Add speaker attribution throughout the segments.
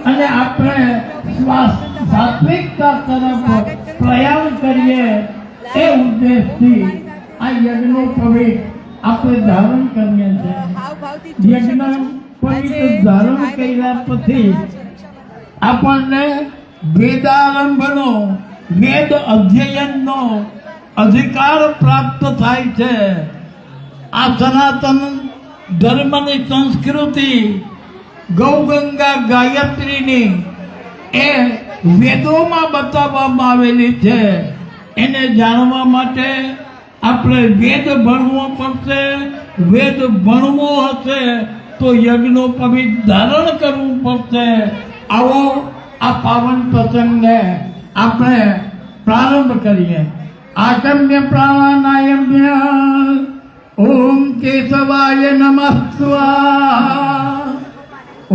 Speaker 1: અને આપણે સાત્વિકતા તરફ પ્રયાણ કરીએ એ ઉદ્દેશથી આ યજ્ઞ પવિત્ર આપણે ધારણ કરીએ છીએ। યજ્ઞ પવિત્ર ધારણ કર્યા પછી આપણને વેદારંભનો વેદ અધ્યયનનો અધિકાર પ્રાપ્ત થાય છે। આ સનાતન ધર્મની સંસ્કૃતિ ગૌગંગા ગાયત્રીની એ વેદોમાં બતાવવામાં આવેલી છે। એને જાણવા માટે આપણે વેદ ભણવો પડશે। વેદ ભણવો હશે તો યજ્ઞો પવિત્ર ધારણ કરવું પડશે। આવો આ પાવન પ્રસંગને આપણે પ્રારંભ કરીએ। આચમ્ય પ્રાણાયામ્ય ઓમ કેશવાય નમઃ સ્વાહા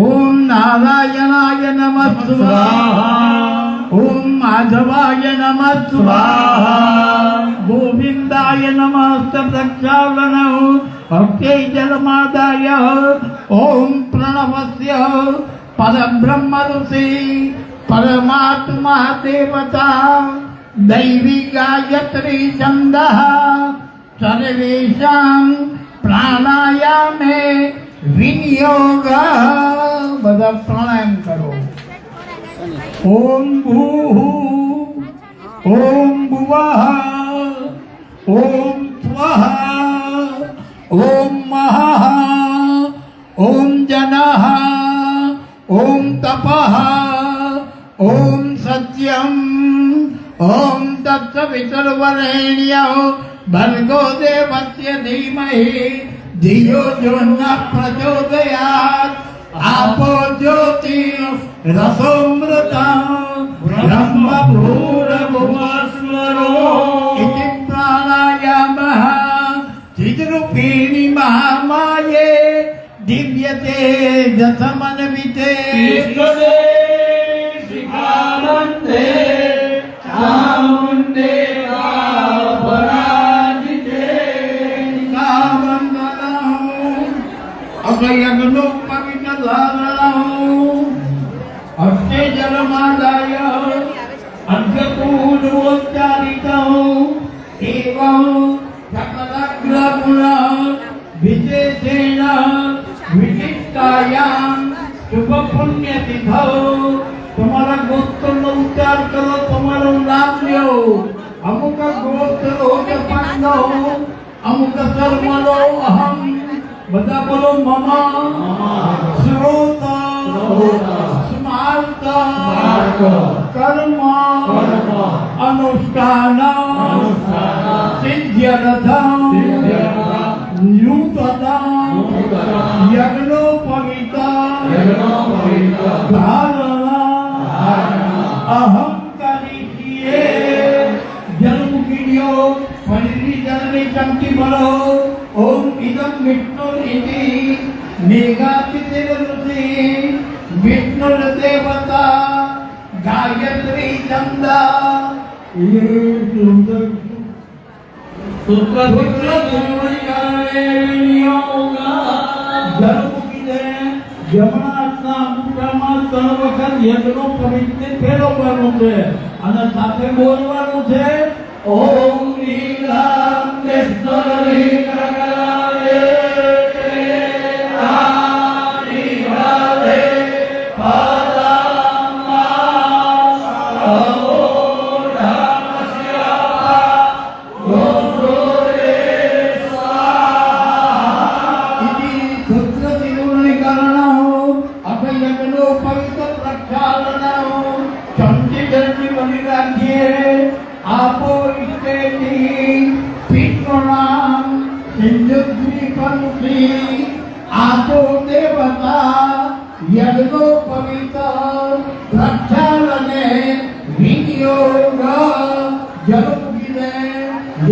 Speaker 1: ઓમ નારાયણાય નમઃ સ્વાહા ઓમ માધવાય નમઃ સ્વાહા ગોવિંદાય નમઃ પ્રક્ષાલન ભક્ત્यै જલમાદાય ઓમ પ્રણવસ્ય પરબ્રહ્મ ઋષિ પરમાત્મા દેવતા दैवी गायत्री छंदः सर्वेषां प्राणायामे विनियोग। બધા પ્રાણાયામ કરો। ઓમ ભૂઃ ઓમ ભુવઃ ઓમ સ્વઃ ઓમ મહઃ ઓમ જનઃ ઓમ તપઃ ઓમ સત્યમ ओम तत्सवितुर्वरेण्यं भर्गो देवस्य धीमहि धियो यो न प्रचोदयात्। आपो ज्योतिरसोऽमृतं ब्रह्म भूर्भुवस्वरो इति प्राणायामः चिद्रूपिणी महामाये दिव्यते जसमन्विते शिखामन्ते चामुंडे पराजिते कामंगलम् अभयगनो पवित्र धारणम् अष्टे जलमादाय अर्घपूर्वोच्चारितम् एवं सकलग्रगुण विशेषेण विशिष्टायां शुभ पुण्यतिथौ તમારા ગોત્રનો ઉચ્ચાર કરો, તમારું નામ લ્યો। અમુક ગોત્ર હોકે પાંડો, અમુક કર્મનો અહમ, બધા બોલો મમ શ્રોત સ્માર્ત કર્મ અનુષ્ઠાન સિદ્ધ્યર્થમ ન્યૂતનમ યજ્ઞો પવિત્ર ધારણ अहंकारी किए जन्म कीड़ियो फली जन्मी चमकी बलो ओम इदम विष्णु इति मेघाति देवऋषि विष्णु देवता गायत्री चंदा ये सुंदर पुत्र जन्म कीड़े જમણા મુદ્રામાં 3 વખત યજ્ઞો પવિત્ર ફેરવવાનું છે અને સાથે બોલવાનું છે ઓમ લીલા કૃષ્ણ आपो इष्टेति पितॄणां सिंधुद्वीपमुखी आपो देवता यज्ञो पवित्र प्रक्षालने विनियोग जलमुखीने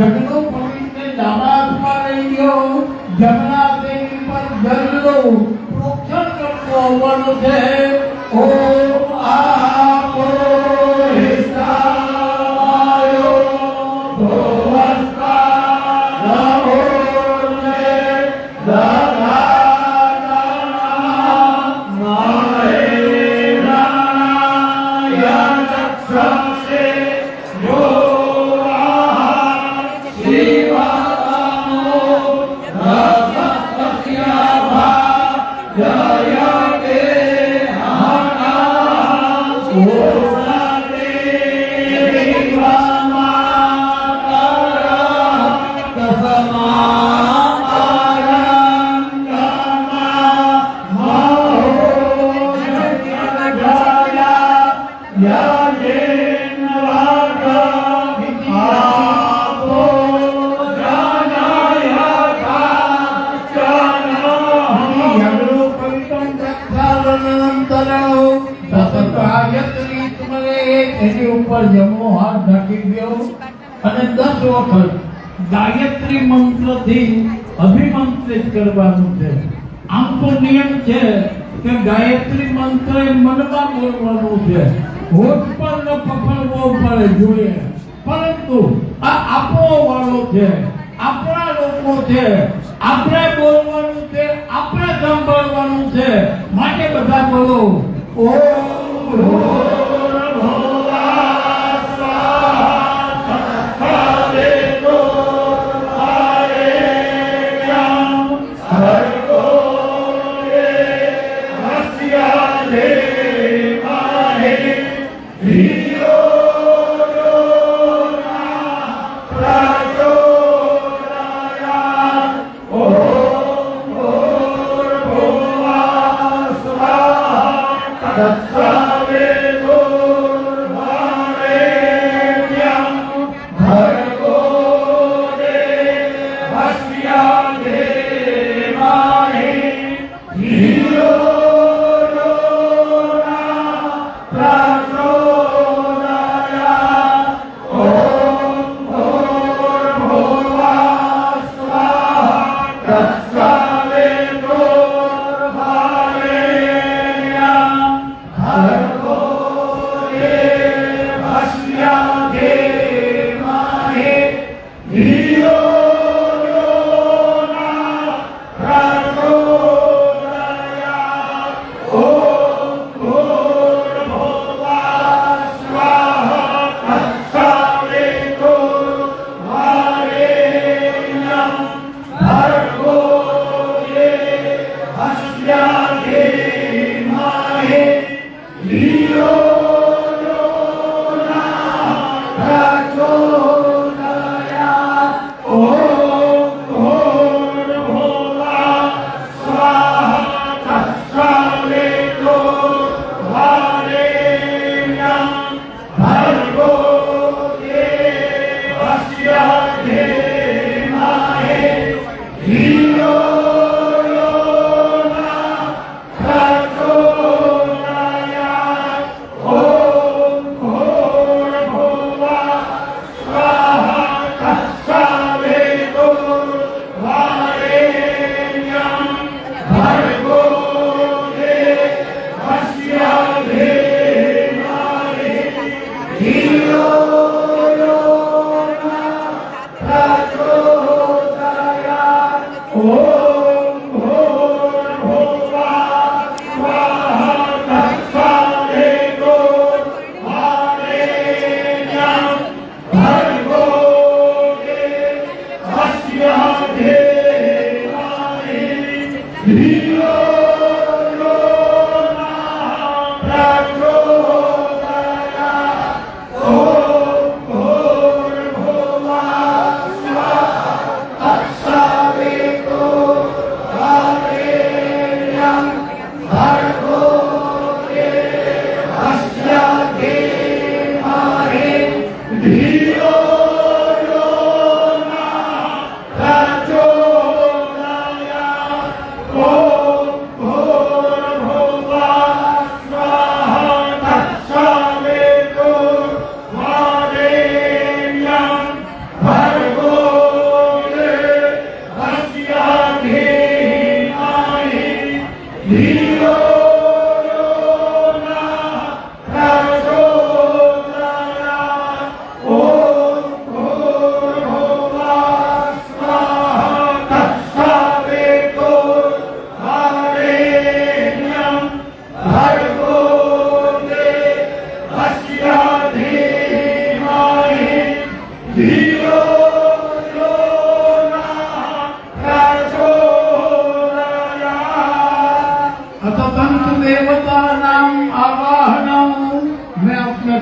Speaker 1: यज्ञो पवित्र दामात्मा रहियो जमुना देवी पर जललो प्रोक्षण करतो होવાનો છે। ઓમ આપો એની ઉપર જમણો હાથ ઢાંકી ગયો અને 10 વખત ગાયત્રી મંત્રથી અભિમંત્રિત કરવાનું છે. આમ તો નિયમ છે કે ગાયત્રી મંત્ર એ મનમાં બોલવાનું છે, હોઠ પર ન પકડવો પડે જોઈએ. પરંતુ આ આપણો વાળો છે, આપણા લોકો છે, આપણે બોલવાનું છે, આપણે સાંભળવાનું છે. માટે બધા બોલો ઓમ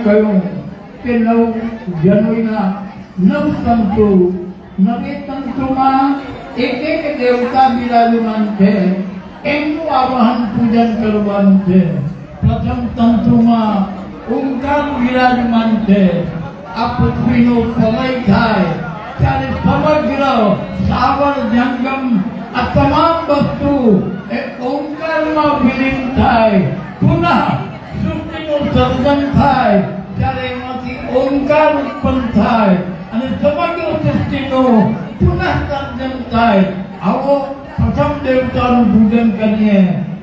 Speaker 2: કહ્યું કે 9 જનોઈના 9 તંતુ, 9 તંતુમાં એક દેવતા બિરાજમાન છે, એમનું આવાહન પૂજન કરવાનું છે. પ્રથમ તંતુમાં ઓમકાર બિરાજમાન છે. આ પૃથ્વીનો પ્રલય થાય ત્યારે સમગ્ર સાવર જંગમ આ તમામ વસ્તુ એ ઓમકારમાં વિલીન થાય. પુનઃ સૃષ્ટિનું સર્જન થાય ત્યારે ઓમકાર ઉત્પન્ન થાય અને સમગ્ર સૃષ્ટિનું પુનઃસર્જન થાય. આવો પ્રથમ દેવતાનું પૂજન કરીએ.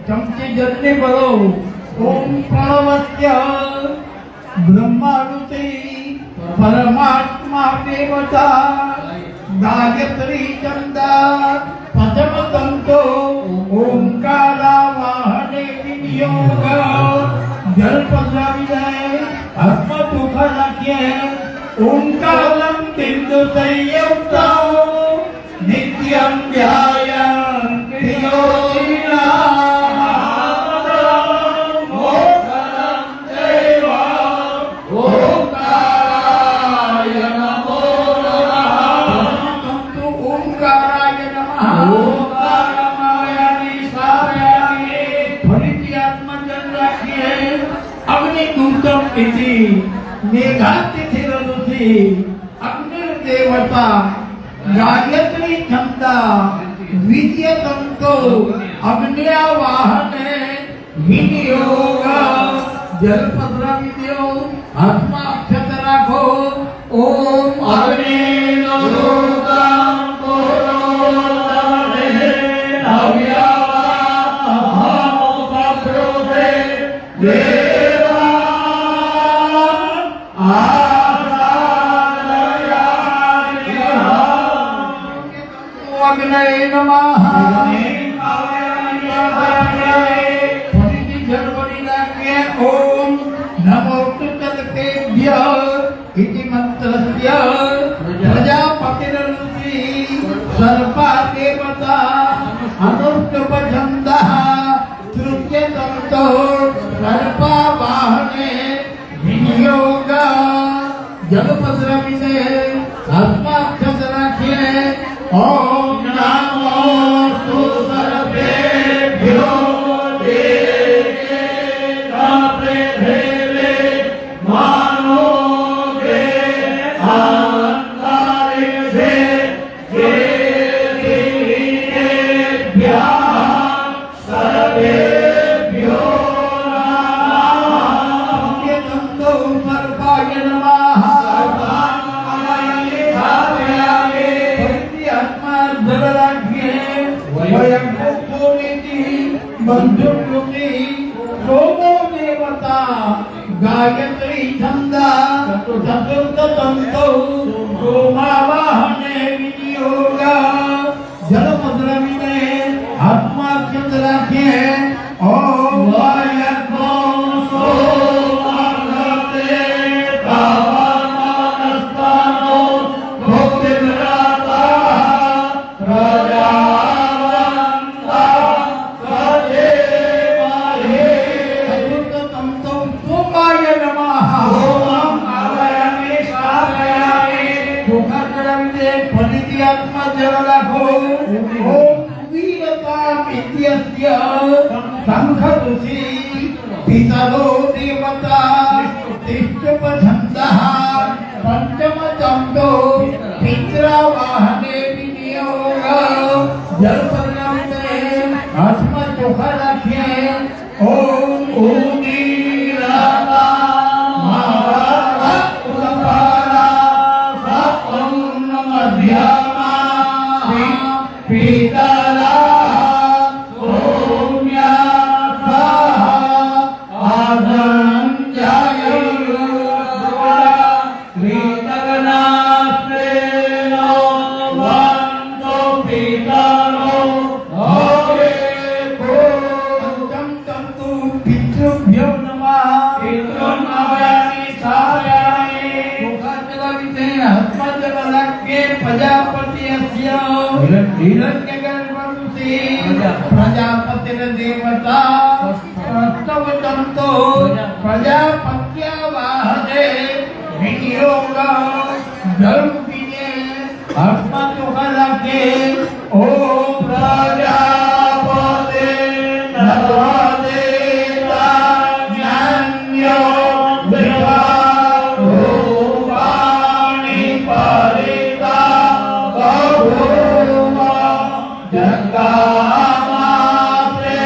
Speaker 2: ચમચી જલ્દી બોલો. ઓમ પ્રણવત્ય બ્રહ્મારુતિ પરમાત્મા દેવતા ગાયત્રી ચંદા પદમ તંતો ઓમકારા વાહને વિનિયોગ. જલ પધરાવી દે, હાથમાં ચોખા રાખીએ. ઓમકારમ બિંદુ સંયુક્તા નિત્યમ ધ્યાયન્તિ યોગિના. देवता गायत्री छंदा विद्य तंतो अग्न्या वाहने विनियोग. जल पधरावी दो, हाथમાં અક્ષત રાખો. ઓમ અગ્નિ નરોદમ પુરોદમે હવ્યવાહમ પપ્રોદે અગ્નય નમઃ. ફરીથી જળવડી રાખીએ. ઓમ નમો તત્તદેભ્ય ઇતિ મંત્રસ્ય પ્રજાપતિરૃષિ સર્પા દેવતા અનુષ્ટભ તૃતીય તંતો સર્પા વાહને વિનિયોગ. જલ પધરાવીને હાથમાં અક્ષત રાખીએ. ઓમ નમો સર્વેભ્યો દેવેભ્યો પ્રેભ્યે માનો દે અંતરિક્ષે દેવેભ્યઃ સર્વેભ્યો નમઃ. તંતો સર્પાય નમઃ. गायत्री छंदा चतुर्थ तंतो सोमावाहने विनियोग. जल पधरावीने हाथમાં અક્ષત રાખીએ. ઓમ વાયકો સોમર્તે પાવનસ્તનો ભોગિવ્રતા પ્રજાવંતા સજેમહે. ચતુર્થ તંતો સોમાય નમઃ. ઓમ આવાયામિ સ્વાહાયામિ. ચોખા ચડાવી દે. ફરીથી હાથમાં જળ રાખો. ઓમ વીરતા વિદ્યસ્ય શંખ ઋષિ પિતરો દેવતા તિષ્ઠપછંદઃ પંચમ ચંદો પિત્રા વાહને વિનિયોગ. જળ પધરાવીને હાથમાં ચોખા રાખીએ. ઓમ ઉદીરતા મહારાપુરપારા સપમ મધ્યમા પિતરા प्रजापतिर देवता स्तव तंतो प्रजापत्या वाहने विनियोग. जल पीने हाथમાં ચોખા રાખે. ઓમ પ્રજાપતે નર્વદેતા જ્ઞાન્યો વિવા રૂપાણિ પરિતા બહુમા જંગામાત્રે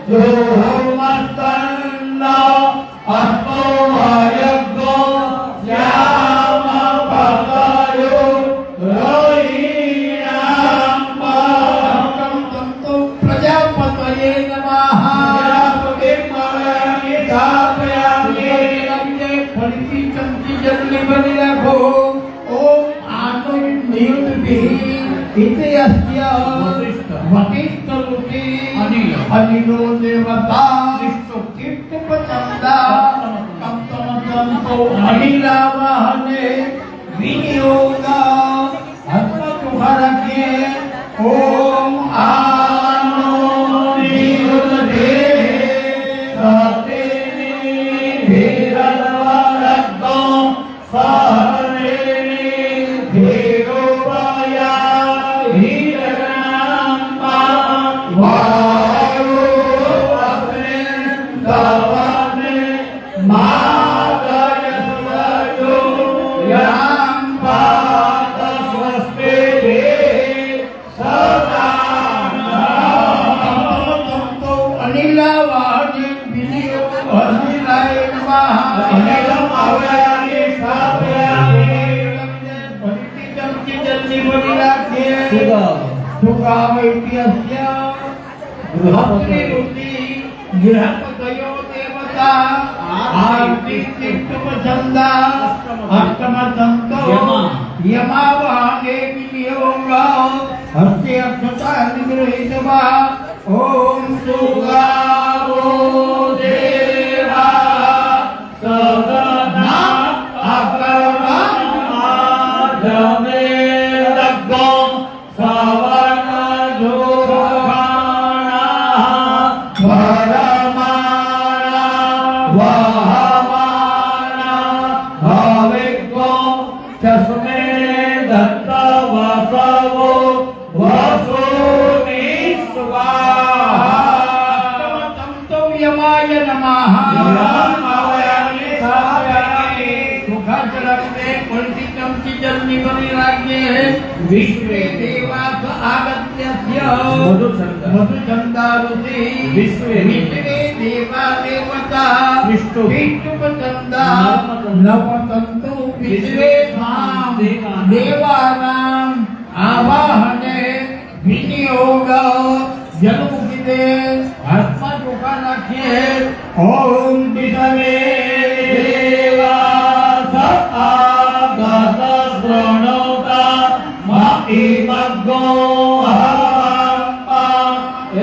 Speaker 2: ધૂમસ્તન્નો અસ્મો યજ્ઞો
Speaker 1: इति अस्य
Speaker 2: वसिष्ठ
Speaker 1: वसिष्ठऋषि
Speaker 2: अनिल
Speaker 1: अनिलो देवता
Speaker 2: विष्णु
Speaker 1: कीर्तपचन्दा कप्तमतन्तो अनिलावाहने विनियोग हस्तुभरके ओम आनो निरुद्धे सतेनि धीरवरक्तो सहरेणि धीरोपया हिरणाम्बा वायो अग्ने तवने मातयसयो याम्बा तस्वस्ते सदा नमो अनिलावाजे विनियो अनिलाय नमः अनिलम आवयानि स्थापयामि परितितं चिदन्नि बलिराख्ये सुगावैत्यस्य गृहपतिरुति गृहपतयो देवता आरती तीर्थपचन्दा अष्टमतन्तो यमावाहने विनियोग हस्ते अक्षता निगृहीत्वा ओम सुगावो देवा सदना अकर्माजमे लग्गो सवनजोभाना भरमाना वहमाना हविग्गो चस्मे दत्तवसवो वसूनि स्वाहा तमतंतो यमाय नमः यमावयामि स्थापयामि सुखाचलक्ते परिचितं चिजन्नि बलिराज्ञे विश्वे देवास आगत्यस्य मधुचन्दारुषि विश्वे देवा देवता विष्णु विष्णुपचन्दा नवतन्तु विश्वे मां देवानां आवाहने विनियोग जलमुखिते आत्मा चोखा नाखिए ओम दिशवे देवा सआगत श्रणोता माई मग्गो हवा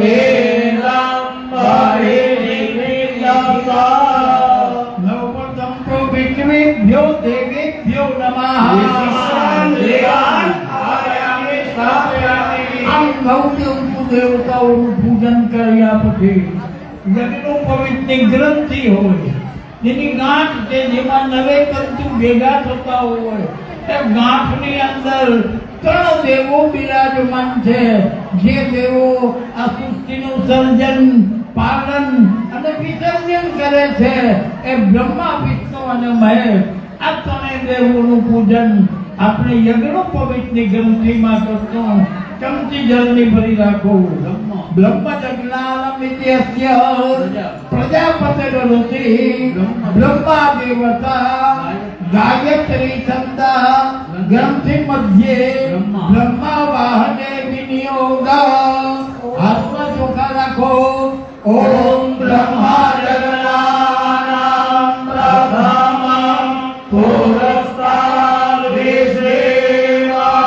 Speaker 1: एरम परिनिकृता नवपदंतो विष्णुभ्यो देवेभ्यो नमः આમ ગૌતમ દેવતાઓનું પૂજન કર્યા પછી યજ્ઞો પવિત્રની ગ્રંથિ હોય જેની ગાંઠ છે જેમાં નવે તંતુ ભેગા થતા હોય એ ગાંઠની અંદર ત્રણ દેવો બિરાજમાન છે જે દેવો આ સૃષ્ટિનું સર્જન પાલન અને વિસર્જન કરે છે એ બ્રહ્મા વિષ્ણુ અને મહેશ આ ત્રણેય દેવોનું પૂજન આપણે યજ્ઞો પવિત્રની ગ્રંથિમાં કરતો ચમચી જળની ભરી રાખો બ્રહ્મજ્ઞાનમિત્યસ્ય પ્રજાપતિર્ષિ બ્રહ્મા દેવતા ગાયત્રી છંદા ગ્રંથિ મધ્યે બ્રહ્મા વાહને વિનિયોગ હાથમાં ચોખા રાખો ઓમ બ્રહ્મા જગન્નાનામ પ્રથમમ પુરસ્કાર વિશ્વેવાતા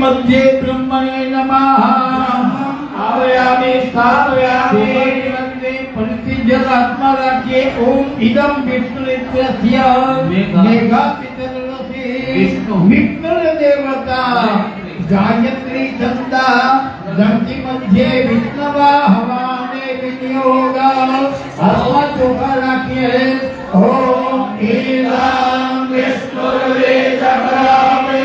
Speaker 1: मध्ये ब्रह्मणे नमः आवयामि स्थापयामि परिचिज्यतात्मा राख्ये ओम इदं विष्णुरित्यस्य मेघापितरसि विष्णुदेवता गायत्री छंदा ग्रंथि मध्ये विष्णवा हवाने विनियोग आत्मा चोखा राख्ये ओम इदं विष्णुरे जगरामे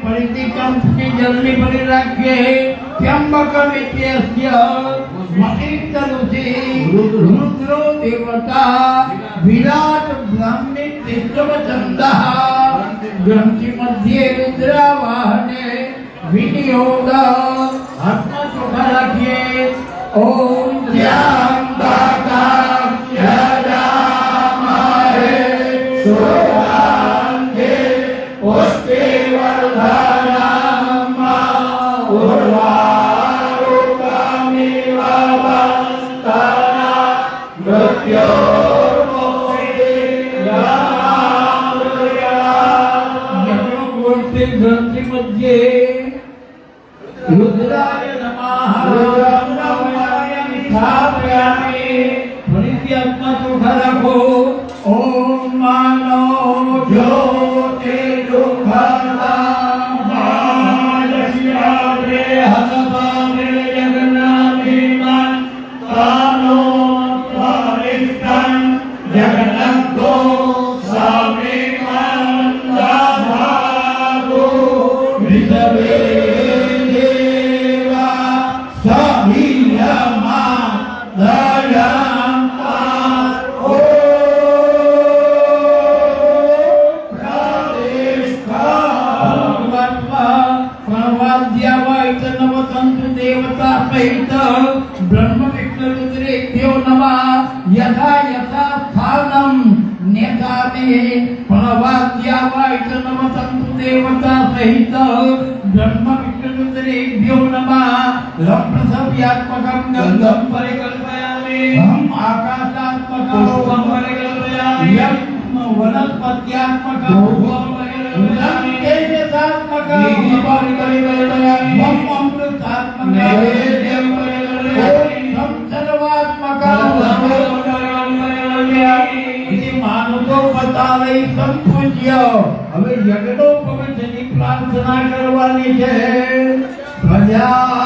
Speaker 1: परिचितं જલ્દી ભરી રાખીએ ત્યંબકમિત્યસ્ય મતિર્તનુષે રુદ્રો દેવતા વિરાટ બ્રાહ્મી તિષ્ઠવચંદઃ ગ્રંથિ મધ્યે રુદ્રાવાહને વિનિયોગ હાથમાં ચોખા રાખીએ ઓમ ત્યંબકાય જામહે સુગંધે પુષ્ટિવર્ધનમ ઉર્વારુકમિવ વસ્તના મૃત્યોર્મોક્ષે ગ્રંથિ મધ્યે રુદ્રાય નમઃ રુદ્રમ નમામિ સ્થાપયામિ ફરીથી આત્મા ચોખા રાખો ઓમ માનો જ્યોતિ દુઃખદા મહાલક્ષ્મી હસપામે જગન્નાથિમન તાનો પરિષ્ઠં જગન્નાથો સ્વામી મંદભાગો વિષવે ब्रह्म विष्णुरुद्रेभ्यो नमः यथा यथा स्थानं नेतामे प्रणवाद्यावाय च नमः तन्तु देवता सहित ब्रह्म विष्णुरुद्रेभ्यो नमः रप्रसव्यात्मकं गन्धं परिकल्पयामि हम आकाशात्मकं रूपं परिकल्पयामि यं वनस्पत्यात्मकं रूपं परिकल्पयामि तेजसात्मकं परिकल्पयामि मम अमृतात्मकं नैवेद्यं બતાવે સંપૂજ્ય હવે યજ્ઞોપવિતની પ્રાર્થના કરવાની છે પ્રજાપતિર્ય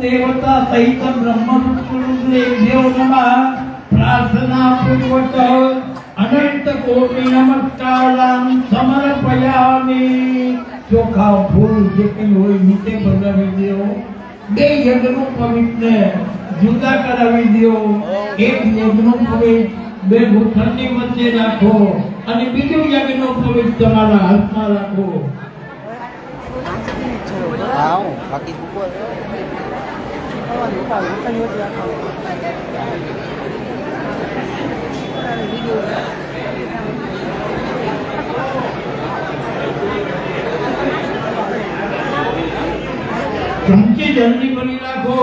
Speaker 1: देवता सहित ब्रह्मरुद्रेभ्यो नमः प्रार्थना पूर्वक अनंत कोटि नमस्कारान् समर्पयामि ચોખા ફૂલ જે કંઈ હોય નીચે ભગાવી દો બે યજ્ઞનું પવિત્ર જુદા કરાવી દો એક યજ્ઞનું પવિત્ર બે ગુઠણની વચ્ચે રાખો અને બીજું યજ્ઞનું પવિત્ર તમારા હાથમાં રાખો
Speaker 3: બાકી
Speaker 1: ચમચી જલ્દી બની રાખો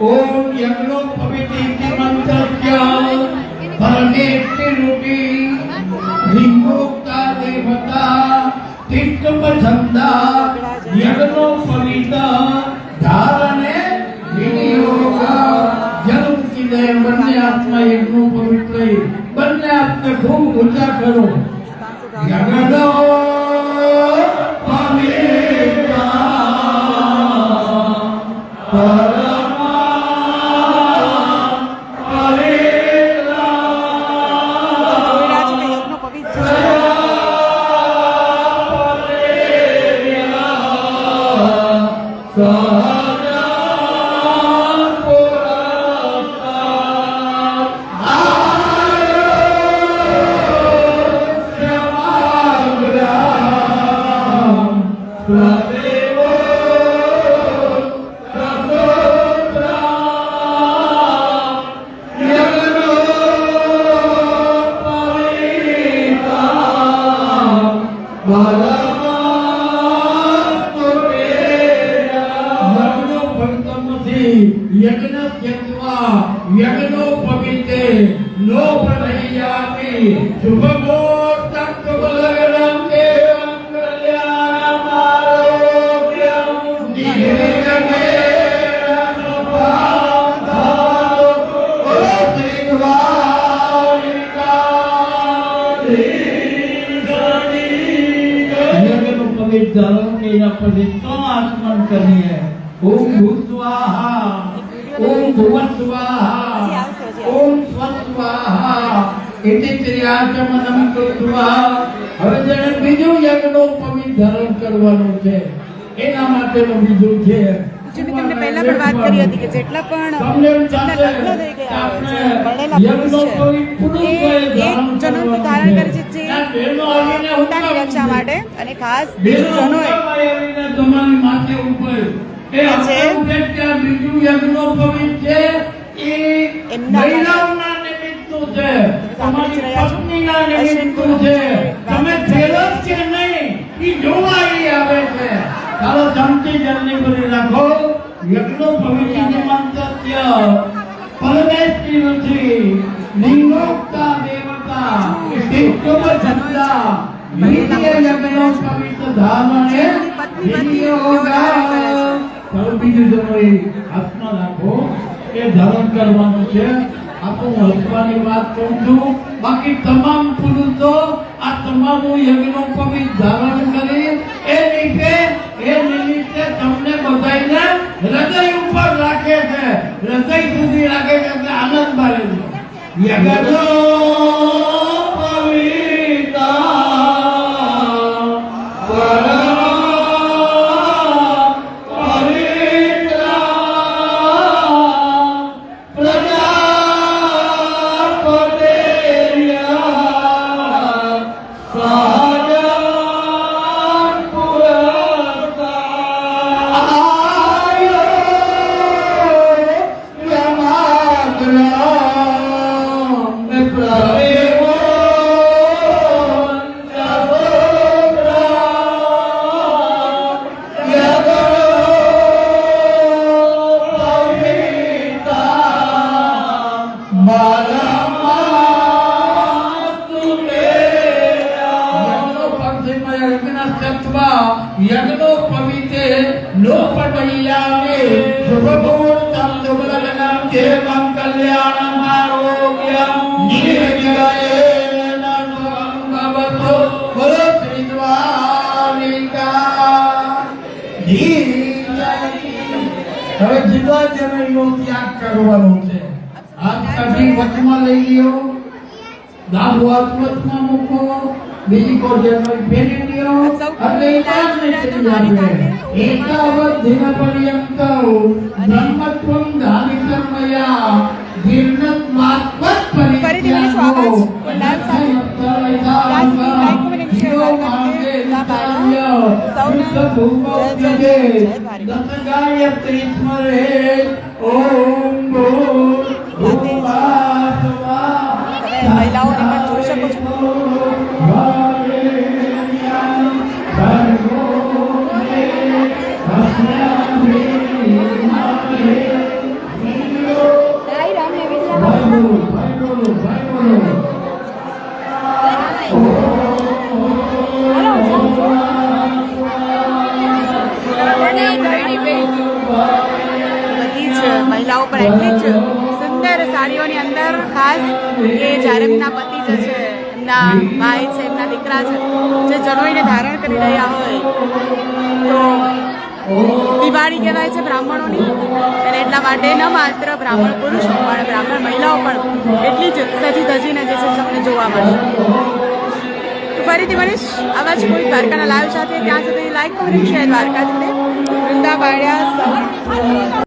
Speaker 1: ઓમ યજ્ઞો પવિત્ર મંત્રસ્ય પરમેષ્ટિ રૂપી લિંગોક્તા દેવતા તિષ્ઠપછંદા યજ્ઞો પવિત્ર ધારણે વિનિયોગ જન્મ કિલે બંને આત્મા યજ્ઞો પવિત્ર બંને આપને ખૂબ ઊંચા કરો યજ્ઞો યજ્ઞો પવિતે નો પ્રણયામિ શુભ મુહૂર્તં શુભલગ્નં દેવં કલ્યાણમ આરોગ્યમ धारण के तो आत्मन करिए ओम भूस्वाहा ओम भुवस्वाहा ओम स्वस्वाहा इति त्रियाचमनम कृत्वा હવે જેને બીજું યજ્ઞનો પવિત્ર ધારણ કરવાનું છે એના માટેનો બીજું છે
Speaker 4: જેમ કે તમને પહેલા પણ વાત કરી હતી કે જેટલા પણ જેમના લગ્ન થઈ ગયા હોય છે ભણેલા પુરુષ છે એ એક જનોનું ધારણ કરે છે જે પોતાની રક્ષા માટે અને ખાસ બીજું જનોએ
Speaker 1: તમારી માથે ઉપર એ છે બીજું યજ્ઞનો પવિત્ર છે એ મહિલાઓના નિમિત્તનું છે તમારી પત્નીના નિમિત્તનું છે તમે ફેરવ છે નહીં એ જોવા આવે છે ચાલો શાંતિ જલ્દી કરી રાખો યજ્ઞો પવિત્ર મંત્રત્ય પરમેશ્વરી નથી નિયોક્તા દેવતા તીર્થોપ છંદા નિત્ય યજ્ઞો પવિત્ર ધારણે વિનિયોગા ચાલો બીજું જમોએ હાથમાં રાખો એ ધારણ કરવાનું છે આપણું હસવાની વાત કહું છું બાકી તમામ પુરુષો આ તમામ યજ્ઞો પવિત્ર ધારણ કરી એ નિમિત્તે તમને બધાને હૃદય ઉપર રાખે છે હૃદય સુધી રાખે છે એટલે આનંદ મારે છે યજ્ઞો યજ્ઞો પવિતે નો પટૈયામે શુભમુહૂર્તં શુભલગ્નં દેવં કલ્યાણમ આરોગ્યમ નિર્જયેન ભવતો બોલો શ્રી દ્વારિકા હવે જુદા જમીનનો ત્યાગ કરવાનો છે હાથ કાઢી વચમાં લઈ લ્યો ડાબો હાથ વચમાં મૂકો બીજી કોજેનો ફેરી લ્યો અને ઈટાને ચડી આપે એકાવત દિન પર્યંત બ્રહ્મત્વં ધારિતમયા જીર્ણત્વાત્મત
Speaker 4: ફરીથી મને સ્વાગત લાઈવ સાથે લાઈક કમેન્ટ શેર
Speaker 1: ગાયત્રી સ્મરે ઓમ
Speaker 4: મહિલાઓને પણ જોઈ શકો છો મહિલાઓ પર એટલી જ સુંદર સાડીઓની અંદર ખાસ કે જ્યારે એમના પતિ જે છે એમના ભાઈ છે એમના દીકરા છે જે જનોઈને ધારણ કરી રહ્યા હોય તો દિવાળી કહેવાય છે બ્રાહ્મણોની અને એટલા માટે ન માત્ર બ્રાહ્મણ પુરુષ પણ બ્રાહ્મણ મહિલાઓ પણ એટલી જ સજી ધજીને જે છે તમને જોવા મળશે તો ફરીથી મળીશ આવા જ કોઈ દ્વારકાના લાઈવ સાથે ત્યાં સુધી લાઈક કરી શેર દ્વારકા જોડે વૃંદા બાળ્યા સૌ